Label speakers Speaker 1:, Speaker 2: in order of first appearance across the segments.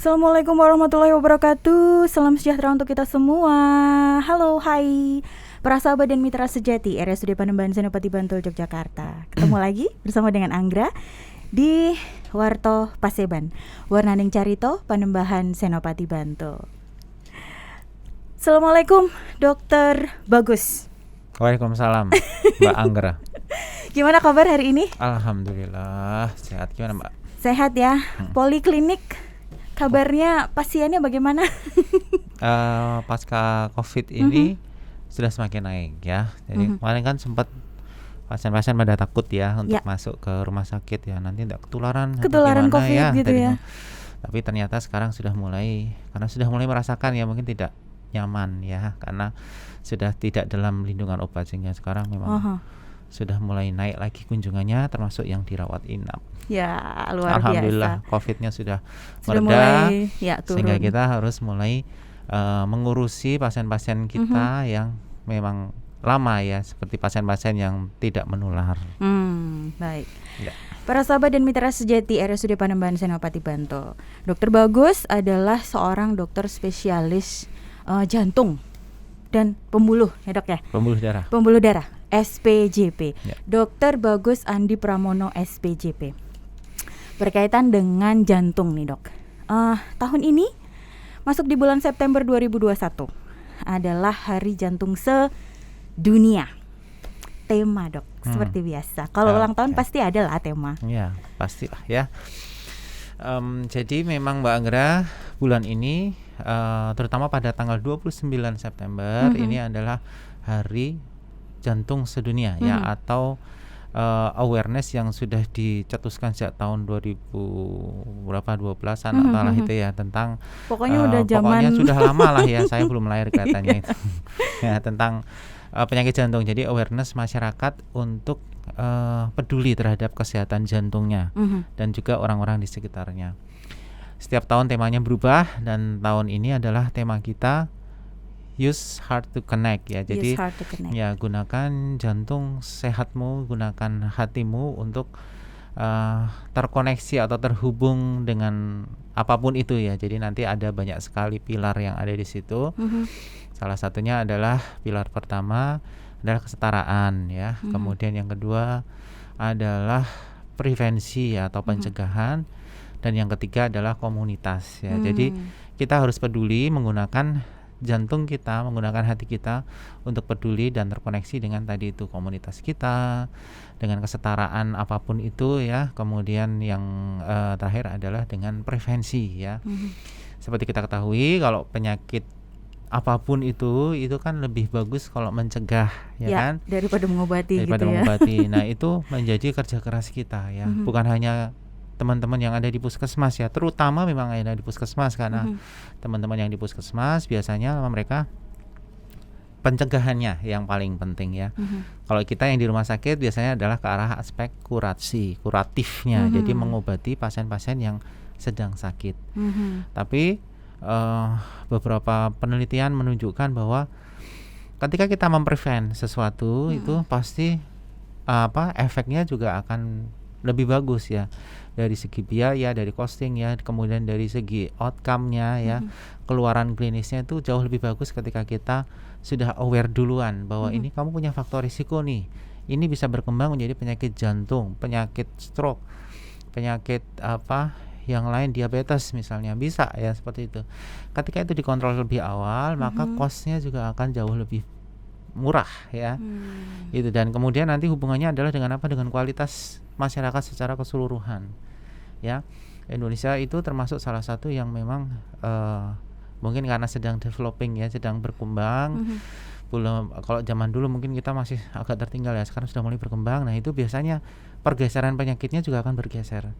Speaker 1: Assalamualaikum warahmatullahi wabarakatuh. Salam sejahtera untuk kita semua. Halo, hai para sahabat dan mitra sejati RSUD Panembahan Senopati Bantul Yogyakarta. Ketemu lagi bersama dengan Anggra di Warto Paseban, Warnaning Carito Panembahan Senopati Bantul. Assalamualaikum Dokter Bagus.
Speaker 2: Waalaikumsalam Mbak Anggra.
Speaker 1: Gimana kabar hari ini?
Speaker 2: Alhamdulillah sehat. Gimana Mbak?
Speaker 1: Sehat ya. Poliklinik kabarnya pasiennya bagaimana?
Speaker 2: Pasca COVID ini sudah semakin naik ya. Jadi kemarin kan sempat pasien-pasien pada takut ya untuk masuk ke rumah sakit ya, nanti tidak ketularan
Speaker 1: COVID
Speaker 2: ya,
Speaker 1: gitu ya.
Speaker 2: Tapi ternyata sekarang sudah mulai, karena sudah mulai merasakan ya, mungkin tidak nyaman ya, karena sudah tidak dalam lindungan obat, sehingga sekarang memang sudah mulai naik lagi kunjungannya, termasuk yang dirawat inap.
Speaker 1: Ya, luar
Speaker 2: Alhamdulillah,
Speaker 1: biasa.
Speaker 2: COVID-nya sudah
Speaker 1: Sudah
Speaker 2: mereda,
Speaker 1: mulai turun.
Speaker 2: Sehingga kita harus mulai mengurusi pasien-pasien kita yang memang lama ya, seperti pasien-pasien yang tidak menular.
Speaker 1: Baik.
Speaker 2: Ya.
Speaker 1: Para sahabat dan mitra sejati RSUD Panembahan Senopati Bantul, Dokter Bagus adalah seorang dokter spesialis jantung dan pembuluh ya dok ya. Pembuluh darah SPJP.
Speaker 2: Ya.
Speaker 1: Dokter Bagus Andi Pramono SPJP. Berkaitan dengan jantung nih dok. Tahun ini masuk di bulan September 2021 adalah Hari Jantung Sedunia. Tema dok, seperti biasa. Kalau ulang tahun pasti ada lah tema.
Speaker 2: Ya, pastilah ya. Jadi memang Mbak Anggra, bulan ini terutama pada tanggal 29 September ini adalah Hari Jantung Sedunia ya, atau awareness yang sudah dicetuskan sejak tahun 2012-an atau itu ya, tentang
Speaker 1: pokoknya udah zaman,
Speaker 2: pokoknya sudah lama lah ya, saya belum lahir katanya itu ya, tentang penyakit jantung. Jadi awareness masyarakat untuk peduli terhadap kesehatan jantungnya dan juga orang-orang di sekitarnya. Setiap tahun temanya berubah, dan tahun ini adalah tema kita Use Heart to Connect ya. Jadi ya, gunakan jantung sehatmu, gunakan hatimu untuk terkoneksi atau terhubung dengan apapun itu ya. Jadi nanti ada banyak sekali pilar yang ada di situ. Salah satunya adalah pilar pertama adalah kesetaraan ya. Kemudian yang kedua adalah prevensi atau pencegahan, dan yang ketiga adalah komunitas ya. Jadi kita harus peduli menggunakan jantung kita, menggunakan hati kita untuk peduli dan terkoneksi dengan tadi itu komunitas kita, dengan kesetaraan apapun itu ya. Kemudian yang terakhir adalah dengan prevensi ya. Seperti kita ketahui, kalau penyakit apapun itu kan lebih bagus kalau mencegah ya kan,
Speaker 1: daripada mengobati gitu ya.
Speaker 2: Nah, itu menjadi kerja keras kita ya. Bukan hanya teman-teman yang ada di puskesmas ya, terutama memang ada di puskesmas, karena teman-teman yang di puskesmas biasanya mereka pencegahannya yang paling penting ya. Kalau kita yang di rumah sakit biasanya adalah ke arah aspek kuratifnya, jadi mengobati pasien-pasien yang sedang sakit. Tapi beberapa penelitian menunjukkan bahwa ketika kita memprevent sesuatu itu pasti efeknya juga akan lebih bagus ya, dari segi biaya, dari costing ya, kemudian dari segi outcome-nya ya, keluaran klinisnya itu jauh lebih bagus ketika kita sudah aware duluan bahwa ini kamu punya faktor risiko nih, ini bisa berkembang menjadi penyakit jantung, penyakit stroke, penyakit yang lain, diabetes misalnya, bisa ya seperti itu. Ketika itu dikontrol lebih awal, maka cost-nya juga akan jauh lebih murah ya. Itu, dan kemudian nanti hubungannya adalah dengan apa? Dengan kualitas masyarakat secara keseluruhan ya. Indonesia itu termasuk salah satu yang memang mungkin karena sedang developing ya, sedang berkembang. Belum, kalau zaman dulu mungkin kita masih agak tertinggal ya, sekarang sudah mulai berkembang. Nah, itu biasanya pergeseran penyakitnya juga akan bergeser.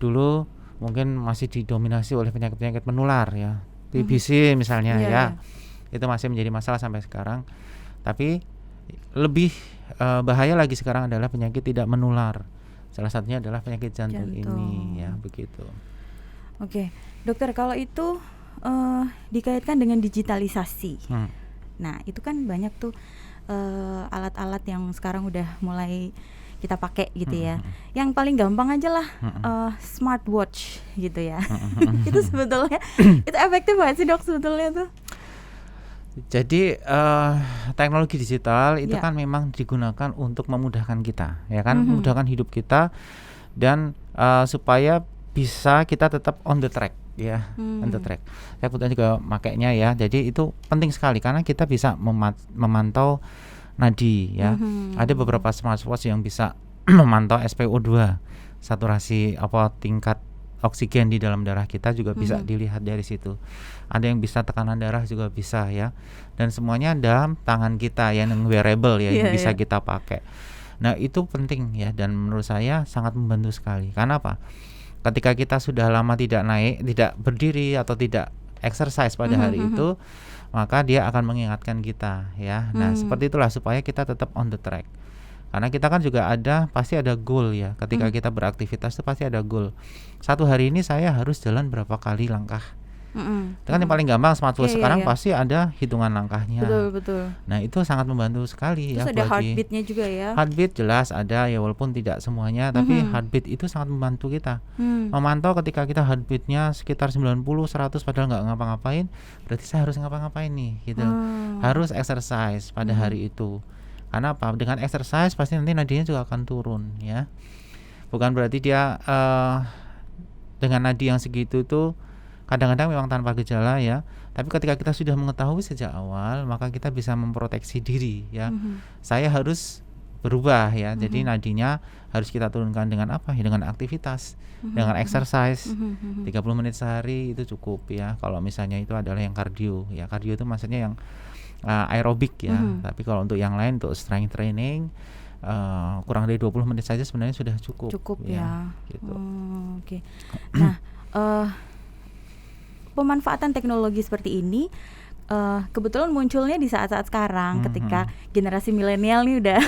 Speaker 2: Dulu mungkin masih didominasi oleh penyakit-penyakit menular ya, TBC misalnya ya. Itu masih menjadi masalah sampai sekarang. Tapi lebih bahaya lagi sekarang adalah penyakit tidak menular. Salah satunya adalah penyakit jantung ini ya, begitu.
Speaker 1: Oke, dokter, kalau itu dikaitkan dengan digitalisasi. Nah, itu kan banyak tuh alat-alat yang sekarang udah mulai kita pakai gitu ya. Yang paling gampang aja lah smartwatch gitu ya. Itu sebetulnya itu efektif banget sih dok sebetulnya tuh.
Speaker 2: Jadi teknologi digital itu
Speaker 1: Ya.
Speaker 2: kan memang digunakan untuk memudahkan kita, ya kan, memudahkan hidup kita dan supaya bisa kita tetap on the track, ya, on the track. Saya kebetulan juga makainya ya. Jadi itu penting sekali karena kita bisa memantau nadi, ya. Ada beberapa smartwatch yang bisa memantau SpO2, saturasi tingkat oksigen di dalam darah kita juga bisa dilihat dari situ. Ada yang bisa tekanan darah juga bisa, ya. Dan semuanya dalam tangan kita yang wearable ya, yang bisa kita pakai. Nah, itu penting ya, dan menurut saya sangat membantu sekali. Karena apa? Ketika kita sudah lama tidak naik, tidak berdiri atau tidak exercise pada hari itu, maka dia akan mengingatkan kita, ya. Nah, seperti itulah supaya kita tetap on the track. Karena kita kan juga pasti ada goal ya. Ketika kita beraktivitas itu pasti ada goal. Satu hari ini saya harus jalan berapa kali langkah. Itu kan yang paling gampang smartwatch sekarang pasti ada hitungan langkahnya.
Speaker 1: Betul.
Speaker 2: Nah, itu sangat membantu sekali.
Speaker 1: Terus
Speaker 2: ya.
Speaker 1: ada heartbeatnya juga ya.
Speaker 2: Heartbeat jelas ada ya, walaupun tidak semuanya, tapi heartbeat itu sangat membantu kita. Memantau ketika kita heartbeatnya sekitar 90-100 padahal nggak ngapa-ngapain, berarti saya harus ngapa-ngapain nih gitu. Harus exercise pada hari itu. Karena apa? Dengan exercise pasti nanti nadinya juga akan turun, ya. Bukan berarti dia dengan nadi yang segitu tuh kadang-kadang memang tanpa gejala ya, tapi ketika kita sudah mengetahui sejak awal, maka kita bisa memproteksi diri ya. Saya harus berubah ya, jadi nadinya harus kita turunkan dengan apa? Ya, dengan aktivitas, dengan exercise. 30 menit sehari itu cukup ya. Kalau misalnya itu adalah yang kardio ya, kardio itu maksudnya yang aerobik ya. Tapi kalau untuk yang lain, untuk strength training, kurang dari 20 menit saja sebenarnya sudah cukup
Speaker 1: ya.
Speaker 2: Gitu.
Speaker 1: Oke. Nah, pemanfaatan teknologi seperti ini kebetulan munculnya di saat-saat sekarang ketika generasi milenial nih udah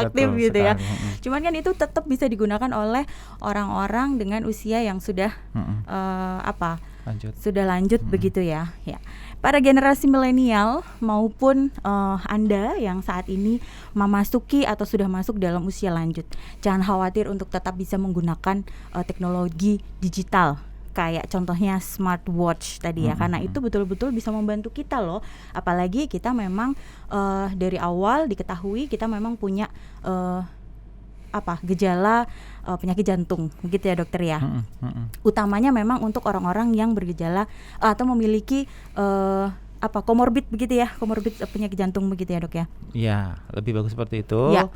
Speaker 1: aktif gitu ya. Cuman kan itu tetap bisa digunakan oleh orang-orang dengan usia yang sudah sudah lanjut begitu ya. Ya. Para generasi milenial maupun Anda yang saat ini memasuki atau sudah masuk dalam usia lanjut, jangan khawatir untuk tetap bisa menggunakan teknologi digital. Kayak contohnya smartwatch tadi ya, karena itu betul-betul bisa membantu kita loh. Apalagi kita memang dari awal diketahui kita memang punya gejala penyakit jantung, begitu ya dokter ya. Utamanya memang untuk orang-orang yang bergejala atau memiliki komorbid begitu ya, komorbid penyakit jantung begitu ya dok ya.
Speaker 2: Ya, lebih bagus seperti itu. Ya.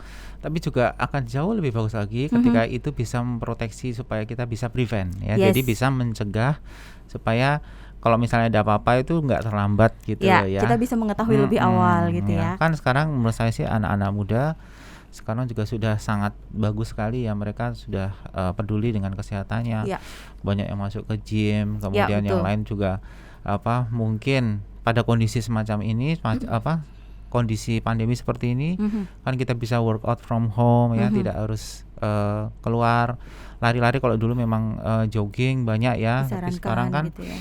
Speaker 2: Tapi juga akan jauh lebih bagus lagi ketika itu bisa memproteksi supaya kita bisa prevent ya. Jadi bisa mencegah supaya kalau misalnya ada apa-apa itu nggak terlambat gitu ya.
Speaker 1: Kita bisa mengetahui lebih awal gitu ya.
Speaker 2: Kan sekarang menurut saya sih anak-anak muda sekarang juga sudah sangat bagus sekali ya, mereka sudah peduli dengan kesehatannya. Banyak yang masuk ke gym, kemudian yang lain juga mungkin pada kondisi semacam ini kondisi pandemi seperti ini kan kita bisa workout from home ya, tidak harus keluar lari-lari. Kalau dulu memang jogging banyak ya, tapi sekarang kan gitu ya.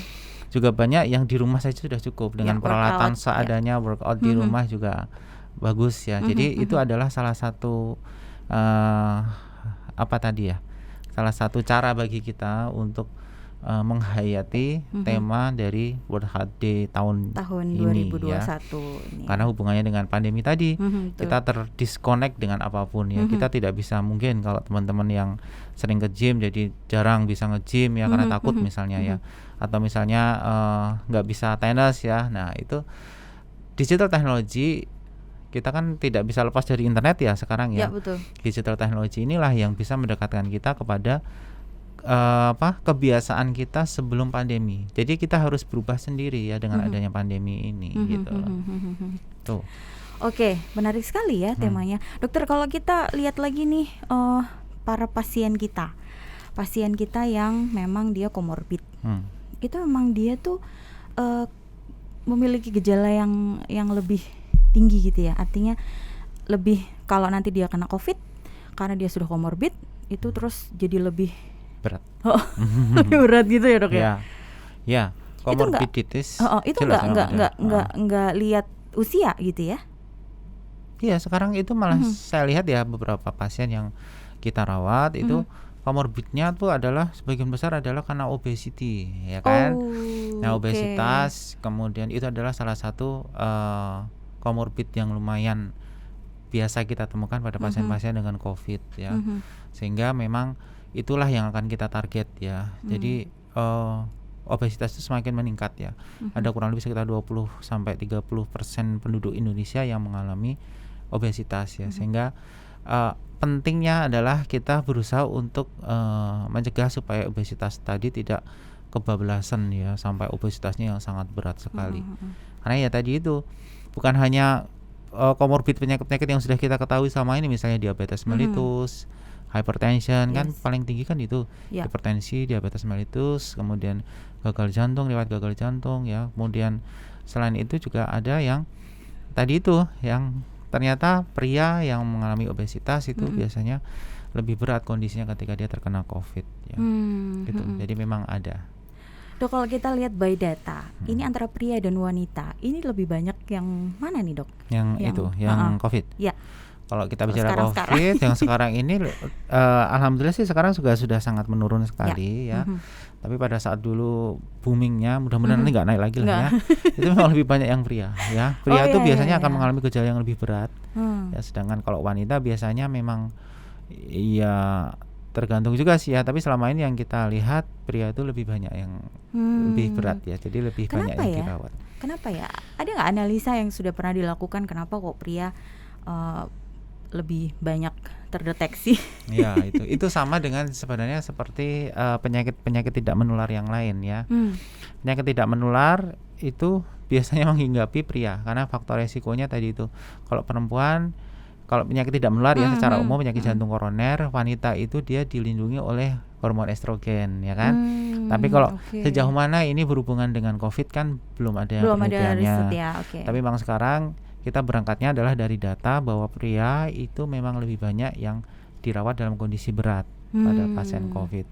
Speaker 2: Juga banyak yang di rumah saja sudah cukup dengan peralatan seadanya. Workout di rumah juga bagus ya. Jadi itu adalah salah satu salah satu cara bagi kita untuk menghayati tema dari World Heart Day tahun ini 2021 ya. Karena hubungannya dengan pandemi tadi, kita terdisconnect dengan apapun ya. Kita tidak bisa, mungkin kalau teman-teman yang sering ke gym jadi jarang bisa nge-gym ya karena takut misalnya ya, atau misalnya nggak bisa tenis ya. Nah, itu digital technology kita kan tidak bisa lepas dari internet ya sekarang ya.
Speaker 1: Betul.
Speaker 2: Digital technology inilah yang bisa mendekatkan kita kepada kebiasaan kita sebelum pandemi. Jadi kita harus berubah sendiri ya dengan adanya pandemi ini gitu. Tuh.
Speaker 1: Oke, menarik sekali ya temanya. Dokter, kalau kita lihat lagi nih para pasien kita yang memang dia komorbid. Itu memang dia tuh memiliki gejala yang lebih tinggi gitu ya. Artinya lebih, kalau nanti dia kena COVID karena dia sudah komorbid, itu terus jadi lebih
Speaker 2: berat.
Speaker 1: Lebih berat gitu ya dok ya.
Speaker 2: Ya, komorbiditis.
Speaker 1: Itu enggak lihat usia gitu ya.
Speaker 2: Iya, sekarang itu malah saya lihat ya beberapa pasien yang kita rawat itu komorbidnya tuh adalah sebagian besar adalah karena obesity, ya kan? Nah,
Speaker 1: Oke.
Speaker 2: obesitas kemudian itu adalah salah satu komorbid yang lumayan biasa kita temukan pada pasien-pasien dengan COVID ya. Sehingga memang itulah yang akan kita target ya. Jadi obesitas itu semakin meningkat ya. Ada kurang lebih sekitar 20-30% penduduk Indonesia yang mengalami obesitas ya. Sehingga pentingnya adalah kita berusaha untuk mencegah supaya obesitas tadi tidak kebablasan ya, sampai obesitasnya yang sangat berat sekali. Karena ya tadi itu bukan hanya komorbid penyakit-penyakit yang sudah kita ketahui selama ini, misalnya diabetes mellitus, hypertension kan paling tinggi kan itu, hipertensi, diabetes mellitus, kemudian gagal jantung, riwayat gagal jantung ya. Kemudian selain itu juga ada yang tadi itu yang ternyata pria yang mengalami obesitas itu biasanya lebih berat kondisinya ketika dia terkena COVID ya. Gitu. Jadi memang ada.
Speaker 1: Dok, kalau kita lihat by data, ini antara pria dan wanita, ini lebih banyak yang mana nih, Dok?
Speaker 2: Yang COVID.
Speaker 1: Ya.
Speaker 2: Kalau kita bicara COVID yang sekarang ini alhamdulillah sih sekarang sudah sangat menurun sekali ya. Tapi pada saat dulu boomingnya, mudah-mudahan nanti nggak naik lagi lah ya. Itu memang lebih banyak yang pria ya. Pria itu biasanya akan mengalami gejala yang lebih berat. Ya, sedangkan kalau wanita biasanya memang ya tergantung juga sih ya. Tapi selama ini yang kita lihat pria itu lebih banyak yang lebih berat ya. Jadi lebih banyak yang dirawat.
Speaker 1: Kenapa ya? Ada nggak analisa yang sudah pernah dilakukan kenapa kok pria lebih banyak terdeteksi?
Speaker 2: Ya, itu sama dengan sebenarnya seperti penyakit tidak menular yang lain ya. Penyakit tidak menular itu biasanya menghinggapi pria karena faktor resikonya tadi itu. Kalau perempuan, kalau penyakit tidak menular ya secara umum penyakit jantung koroner, wanita itu dia dilindungi oleh hormon estrogen ya kan. Tapi kalau sejauh mana ini berhubungan dengan COVID kan belum ada penelitiannya. Tapi memang sekarang kita berangkatnya adalah dari data bahwa pria itu memang lebih banyak yang dirawat dalam kondisi berat pada pasien COVID.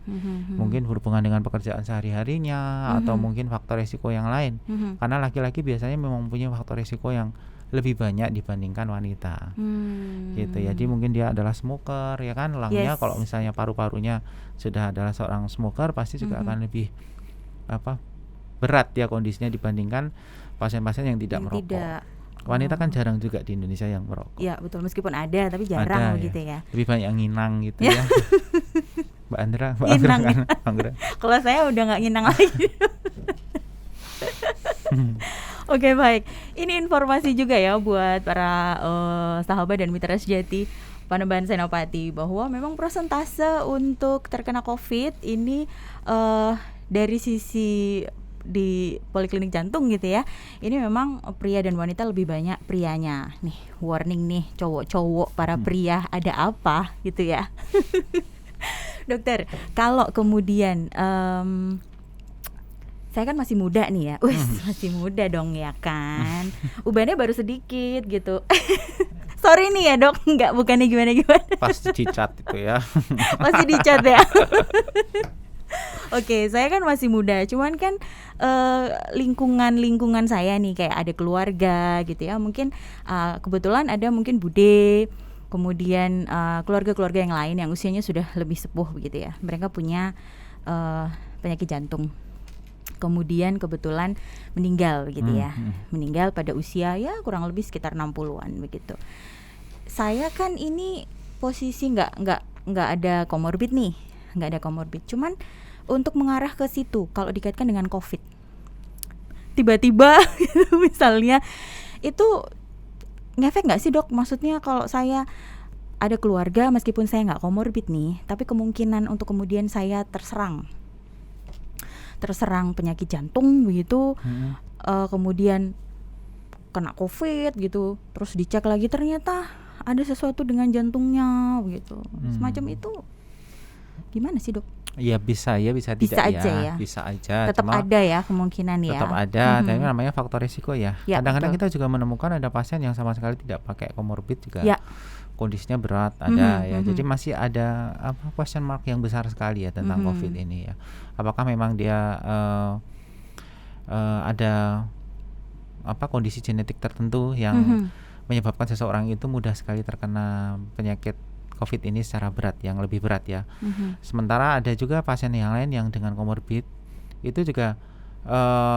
Speaker 2: Mungkin berhubungan dengan pekerjaan sehari-harinya atau mungkin faktor risiko yang lain. Karena laki-laki biasanya memang punya faktor risiko yang lebih banyak dibandingkan wanita. Gitu ya. Jadi mungkin dia adalah smoker ya kan, lungnya kalau misalnya paru-parunya sudah adalah seorang smoker pasti juga akan lebih berat ya kondisinya dibandingkan pasien-pasien yang tidak merokok. Wanita kan jarang juga di Indonesia yang merokok.
Speaker 1: Iya betul, meskipun ada tapi jarang gitu ya.
Speaker 2: Lebih banyak yang nginang gitu ya. Mbak Andra kan.
Speaker 1: Kalau saya udah nggak nginang lagi. Oke, baik. Ini informasi juga ya buat para sahabat dan mitra sejati Panembahan Senopati bahwa memang persentase untuk terkena COVID ini dari sisi di poliklinik jantung gitu ya, ini memang pria dan wanita lebih banyak prianya. Nih warning nih cowok-cowok para pria, ada apa gitu ya. Dokter, kalau kemudian saya kan masih muda nih ya, masih muda dong ya kan, ubannya baru sedikit gitu. Sorry nih ya dok, bukannya gimana.
Speaker 2: Pasti dicat itu ya.
Speaker 1: Pasti dicat ya. Oke, saya kan masih muda, cuman kan lingkungan saya nih kayak ada keluarga gitu ya, mungkin kebetulan ada mungkin bude, kemudian keluarga-keluarga yang lain yang usianya sudah lebih sepuh begitu ya, mereka punya penyakit jantung, kemudian kebetulan meninggal gitu ya, meninggal pada usia ya kurang lebih sekitar 60-an begitu. Saya kan ini posisi nggak ada komorbid nih, nggak ada komorbid, cuman untuk mengarah ke situ kalau dikaitkan dengan COVID, tiba-tiba misalnya itu ngefek nggak sih dok? Maksudnya kalau saya ada keluarga meskipun saya nggak komorbid nih, tapi kemungkinan untuk kemudian saya terserang penyakit jantung begitu, kemudian kena COVID gitu, terus dicek lagi ternyata ada sesuatu dengan jantungnya begitu, semacam itu, gimana sih dok?
Speaker 2: Ya bisa tidak ya. Bisa aja.
Speaker 1: Tetap ada ya kemungkinan ya.
Speaker 2: Tetap ada, tapi namanya faktor risiko ya. Kadang-kadang kita juga menemukan ada pasien yang sama sekali tidak pakai komorbid juga. Kondisinya berat ada ya. Jadi masih ada question mark yang besar sekali ya tentang COVID ini ya. Apakah memang dia ada kondisi genetik tertentu yang menyebabkan seseorang itu mudah sekali terkena penyakit COVID ini secara berat, yang lebih berat ya. Sementara ada juga pasien yang lain yang dengan komorbid itu juga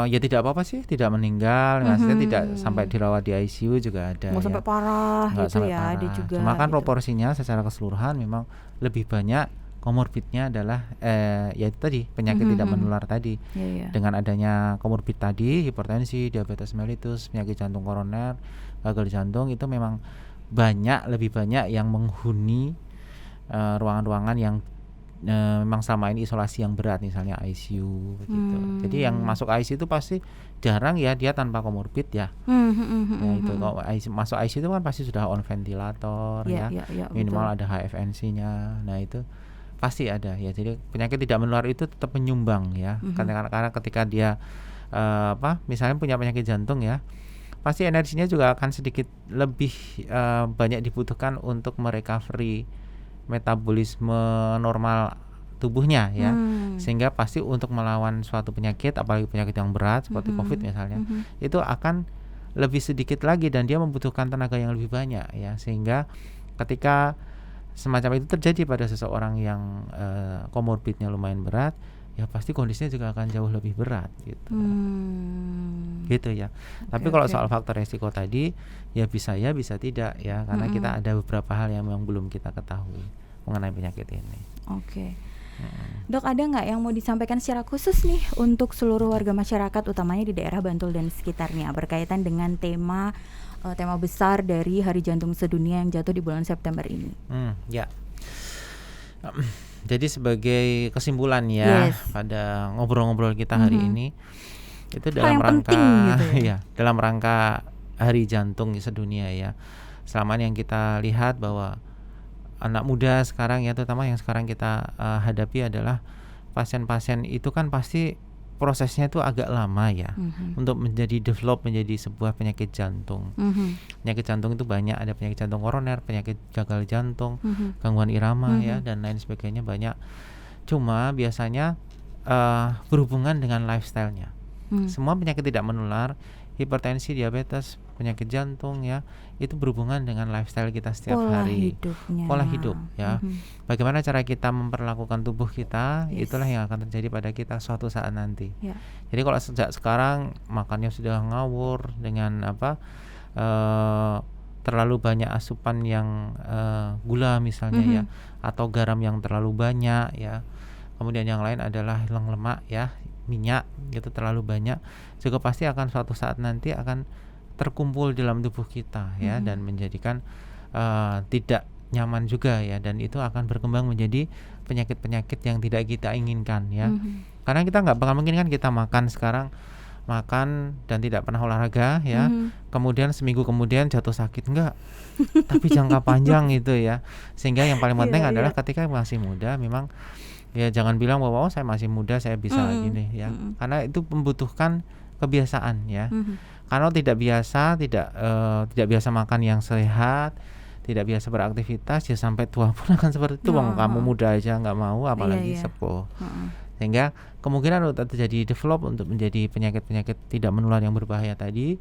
Speaker 2: ya tidak apa-apa sih, tidak meninggal, maksudnya tidak sampai dirawat di ICU juga ada.
Speaker 1: Nggak
Speaker 2: ya.
Speaker 1: sampai parah
Speaker 2: Nggak
Speaker 1: gitu
Speaker 2: sampai
Speaker 1: ya,
Speaker 2: parah.
Speaker 1: ada juga.
Speaker 2: Cuma kan
Speaker 1: gitu.
Speaker 2: proporsinya secara keseluruhan memang lebih banyak komorbidnya adalah yaitu tadi penyakit tidak menular tadi. Dengan adanya komorbid tadi, hipertensi, diabetes mellitus, penyakit jantung koroner, gagal jantung, itu memang lebih banyak yang menghuni ruangan-ruangan yang memang selama ini isolasi yang berat, misalnya ICU begitu. Jadi yang masuk ICU itu pasti jarang ya dia tanpa komorbid ya. Ya itu kalau masuk ICU itu kan pasti sudah on ventilator ya, minimal ada HFNC-nya. Nah itu pasti ada ya. Jadi penyakit tidak menular itu tetap menyumbang ya. Karena ketika dia misalnya punya penyakit jantung ya, pasti energinya juga akan sedikit lebih banyak dibutuhkan untuk merecovery metabolisme normal tubuhnya ya, sehingga pasti untuk melawan suatu penyakit, apalagi penyakit yang berat seperti COVID misalnya, itu akan lebih sedikit lagi dan dia membutuhkan tenaga yang lebih banyak ya, sehingga ketika semacam itu terjadi pada seseorang yang komorbidnya lumayan berat, ya pasti kondisinya juga akan jauh lebih berat gitu. Gitu ya. Tapi kalau soal faktor resiko tadi ya bisa tidak ya, karena kita ada beberapa hal yang memang belum kita ketahui mengenai penyakit ini.
Speaker 1: Dok, ada nggak yang mau disampaikan secara khusus nih untuk seluruh warga masyarakat, utamanya di daerah Bantul dan sekitarnya, berkaitan dengan tema besar dari Hari Jantung Sedunia yang jatuh di bulan September ini?
Speaker 2: Ya. Jadi sebagai kesimpulan ya pada ngobrol-ngobrol kita hari ini, itu dalam rangka gitu ya, dalam rangka Hari Jantung Sedunia ya. Selama yang kita lihat bahwa anak muda sekarang ya, terutama yang sekarang kita hadapi adalah pasien-pasien itu kan pasti prosesnya itu agak lama ya, untuk develop menjadi sebuah penyakit jantung. Penyakit jantung itu banyak, ada penyakit jantung koroner, penyakit gagal jantung, gangguan irama ya, dan lain sebagainya banyak. Cuma biasanya berhubungan dengan lifestyle-nya. Semua penyakit tidak menular, hipertensi, diabetes, penyakit jantung ya, itu berhubungan dengan lifestyle kita setiap hari. Pola hidup ya. Bagaimana cara kita memperlakukan tubuh kita, itulah yang akan terjadi pada kita suatu saat nanti. Jadi kalau sejak sekarang makannya sudah ngawur dengan terlalu banyak asupan yang gula misalnya ya, atau garam yang terlalu banyak ya. Kemudian yang lain adalah lemak ya, minyak gitu terlalu banyak, juga pasti akan suatu saat nanti akan terkumpul dalam tubuh kita ya, dan menjadikan tidak nyaman juga ya, dan itu akan berkembang menjadi penyakit-penyakit yang tidak kita inginkan ya. Karena kita nggak bakal mungkin kan kita makan sekarang, makan dan tidak pernah olahraga ya, kemudian seminggu kemudian jatuh sakit, enggak. Tapi jangka panjang itu ya, sehingga yang paling penting adalah ketika masih muda memang ya jangan bilang bahwa saya masih muda saya bisa gini ya, karena itu membutuhkan kebiasaan ya. Kalau tidak biasa makan yang sehat, tidak biasa beraktivitas, ya sampai tua pun akan seperti itu. Kamu muda aja nggak mau, apalagi sepuh. Sehingga kemungkinan untuk terjadi develop untuk menjadi penyakit-penyakit tidak menular yang berbahaya tadi,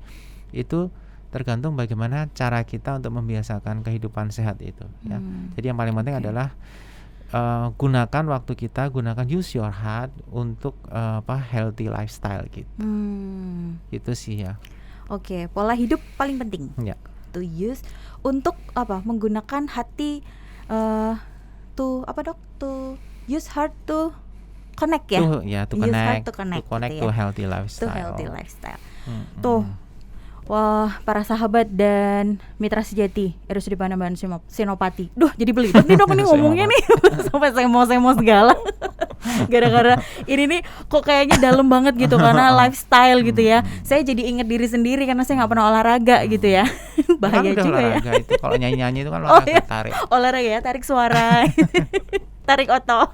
Speaker 2: itu tergantung bagaimana cara kita untuk membiasakan kehidupan sehat itu ya. Jadi yang paling penting adalah gunakan waktu kita, use your heart untuk healthy lifestyle gitu. Itu sih ya.
Speaker 1: Pola hidup paling penting.
Speaker 2: Ya.
Speaker 1: To use untuk menggunakan hati to use heart to connect ya.
Speaker 2: To connect to healthy lifestyle.
Speaker 1: Tuh. Wah, para sahabat dan mitra sejati RSUD Panembahan Senopati. Duh, jadi belibet nih dok ini ngomongnya nih. Sampai semo segala. Gara-gara ini nih kok kayaknya dalam banget gitu, karena lifestyle gitu ya. Saya jadi inget diri sendiri karena saya nggak pernah olahraga gitu ya. Bahaya juga
Speaker 2: olahraga
Speaker 1: ya.
Speaker 2: Itu kalau nyanyi-nyanyi itu kan olahraga tarik.
Speaker 1: Olahraga ya, tarik suara. Tarik otot.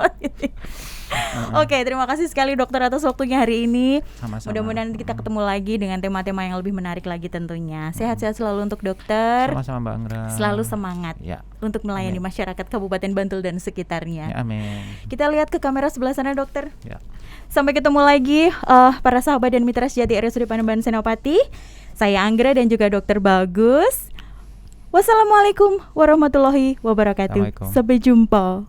Speaker 1: Oke, terima kasih sekali dokter atas waktunya hari ini.
Speaker 2: Sama-sama.
Speaker 1: Mudah-mudahan kita ketemu lagi dengan tema-tema yang lebih menarik lagi tentunya. Sehat-sehat selalu untuk dokter.
Speaker 2: Sama-sama Mbak Anggra.
Speaker 1: Selalu semangat untuk melayani masyarakat Kabupaten Bantul dan sekitarnya.
Speaker 2: Amin.
Speaker 1: Kita lihat ke kamera sebelah sana dokter.
Speaker 2: Ya.
Speaker 1: Sampai ketemu lagi para sahabat dan mitra sejati RSUD Panembahan Senopati. Saya Anggra dan juga Dokter Bagus. Wassalamualaikum warahmatullahi wabarakatuh.
Speaker 2: Assalamualaikum.
Speaker 1: Sampai jumpa.